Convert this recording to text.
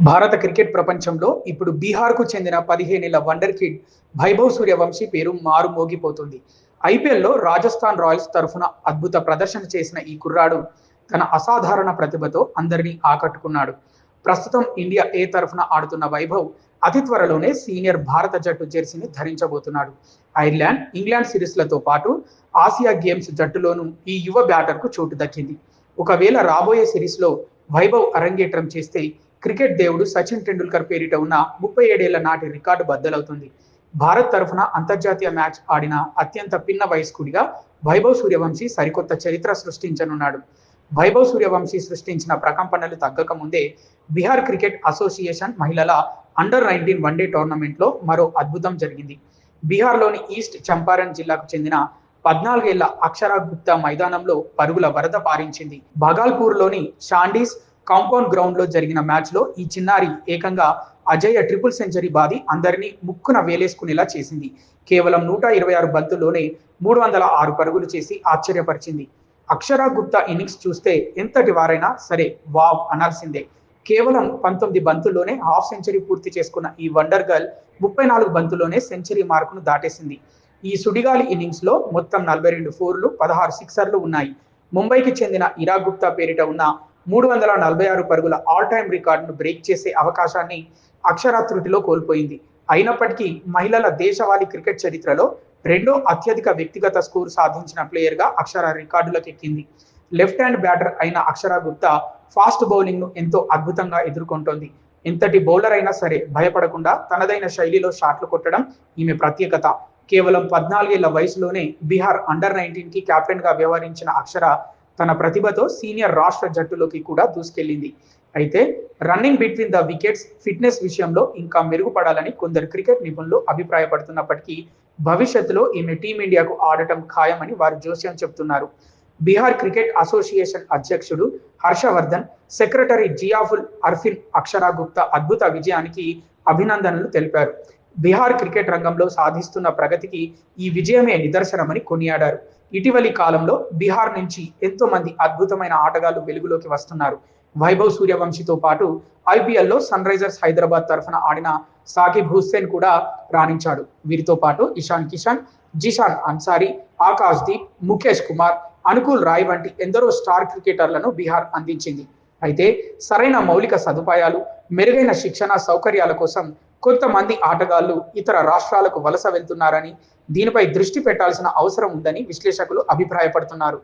భారత క్రికెట్ ప్రపంచంలో ఇప్పుడు బీహార్‌కు చెందిన 15 ఏళ్ల వండర్ కిడ్ వైభవ్ సూర్యవంశీ పేరు మారుమోగిపోతుంది. ఐపీఎల్‌లో రాజస్థాన్ రాయల్స్ తరఫున అద్భుత ప్రదర్శన చేసిన ఈ కుర్రాడు తన అసాధారణ ప్రతిభతో అందరినీ ఆకట్టుకున్నాడు. ప్రస్తుతం ఇండియా ఏ తరఫున ఆడుతున్న వైభవ్ అతి త్వరలోనే సీనియర్ భారత జట్టు జెర్సీని ధరించబోతున్నాడు. ఐర్లాండ్, ఇంగ్లాండ్ సిరీస్లతో పాటు ఆసియా గేమ్స్ జట్టులోనూ ఈ యువ బ్యాటర్‌కు చోటు దక్కింది. ఒకవేళ రాబోయే సిరీస్‌లో వైభవ్ అరంగేట్రం చేస్తే క్రికెట్ దేవుడు సచిన్ టెండూల్కర్ పేరిట ఉన్న 37 ఏళ్ల నాటి రికార్డు బద్దలవుతుంది. భారత్ తరఫున అంతర్జాతీయ మ్యాచ్ ఆడిన అత్యంత పిన్న వయస్కుడిగా వైభవ్ సూర్యవంశీ సరికొత్త చరిత్ర సృష్టించనున్నాడు. వైభవ్ సూర్యవంశీ సృష్టించిన ప్రకంపనలు తగ్గక ముందే బీహార్ క్రికెట్ అసోసియేషన్ మహిళల అండర్-19 వన్డే టోర్నమెంట్లో మరో అద్భుతం జరిగింది. బీహార్లోని ఈస్ట్ చంపారణ్ జిల్లాకు చెందిన 14 ఏళ్ల అక్షరా గుప్తా మైదానంలో పరుగుల వరద పారించింది. భాగల్పూర్లోని షాండీస్ కాంపౌండ్ గ్రౌండ్ లో జరిగిన మ్యాచ్ లో ఈ చిన్నారి ఏకంగా అజేయ ట్రిపుల్ సెంచరీ బాది అందరినీ ముక్కున వేలేసుకునేలా చేసింది. కేవలం 126 బంతుల్లోనే 306 పరుగులు చేసి ఆశ్చర్యపరిచింది. అక్షరా గుప్తా ఇన్నింగ్స్ చూస్తే ఎంతటి వారైనా సరే వావ్ అనాల్సిందే. కేవలం 19 బంతుల్లోనే హాఫ్ సెంచరీ పూర్తి చేసుకున్న ఈ వండర్ గర్ల్ 34 బంతుల్లోనే సెంచరీ మార్కును దాటేసింది. ఈ సుడిగాలి ఇన్నింగ్స్ లో మొత్తం 42 ఫోర్లు, 16 సిక్సర్లు ఉన్నాయి. ముంబైకి చెందిన ఇరా గుప్తా పేరిట ఉన్న 346 పరుగుల ఆల్ టైమ్ రికార్డును బ్రేక్ చేసే అవకాశాన్ని అక్షరా త్రుటిలో కోల్పోయింది. అయినప్పటికీ మహిళల దేశవాళీ క్రికెట్ చరిత్రలో రెండో అత్యధిక వ్యక్తిగత స్కోర్ సాధించిన ప్లేయర్గా అక్షరా రికార్డులకు ఎక్కింది. లెఫ్ట్ హ్యాండ్ బ్యాటర్ అయిన అక్షరా గుప్తా ఫాస్ట్ బౌలింగ్ ను ఎంతో అద్భుతంగా ఎదుర్కొంటోంది. ఎంతటి బౌలర్ అయినా సరే భయపడకుండా తనదైన శైలిలో షాట్లు కొట్టడం ఈమె ప్రత్యేకత. కేవలం 14 ఏళ్ల వయసులోనే బీహార్ అండర్-19 కి కెప్టెన్ గా వ్యవహరించిన అక్షర తన ప్రతిభతో సీనియర్ రాష్ట్ర జట్టులోకి కూడా దూసుకెళ్లింది. అయితే running between the wickets, fitness విషయంలో ఇంకా మెరుగుపడాలని కొందరు క్రికెట్ నిపుణులు అభిప్రాయపడుతున్నప్పటికీ భవిష్యత్తులో ఈమె టీమిండియాకు ఆడటం ఖాయమని వారు జోస్యం చెబుతున్నారు. బీహార్ క్రికెట్ అసోసియేషన్ అధ్యక్షుడు హర్షవర్ధన్, సెక్రటరీ జియాఫుల్ అర్ఫిన్ అక్షరా గుప్తా అద్భుత విజయానికి అభినందనలు తెలిపారు. బీహార్ క్రికెట్ రంగంలో సాధిస్తున్న ప్రగతికి ఈ విజయమే నిదర్శనమని కొనియాడారు. ఇటీవలి కాలంలో బీహార్ నుంచి ఎంతో మంది అద్భుతమైన ఆటగాళ్లు వెలుగులోకి వస్తున్నారు. వైభవ్ సూర్యవంశీతో పాటు ఐపీఎల్లో సన్ రైజర్స్ హైదరాబాద్ తరఫున ఆడిన సాకిబ్ హుస్సేన్ కూడా రాణించాడు. వీరితో పాటు ఇషాన్ కిషన్, జిషాన్ అన్సారీ, ఆకాష్ దీప్, ముఖేష్ కుమార్, అనుకూల్ రాయ్ వంటి ఎందరో స్టార్ క్రికెటర్లను బీహార్ అందించింది. అయితే సరైన మౌలిక సదుపాయాలు, మెరుగైన శిక్షణ సౌకర్యాల కోసం కొంతమంది ఆటగాళ్లు ఇతర రాష్ట్రాలకు వలస వెళ్తున్నారని, దీనిపై దృష్టి పెట్టాల్సిన అవసరం ఉందని విశ్లేషకులు అభిప్రాయపడుతున్నారు.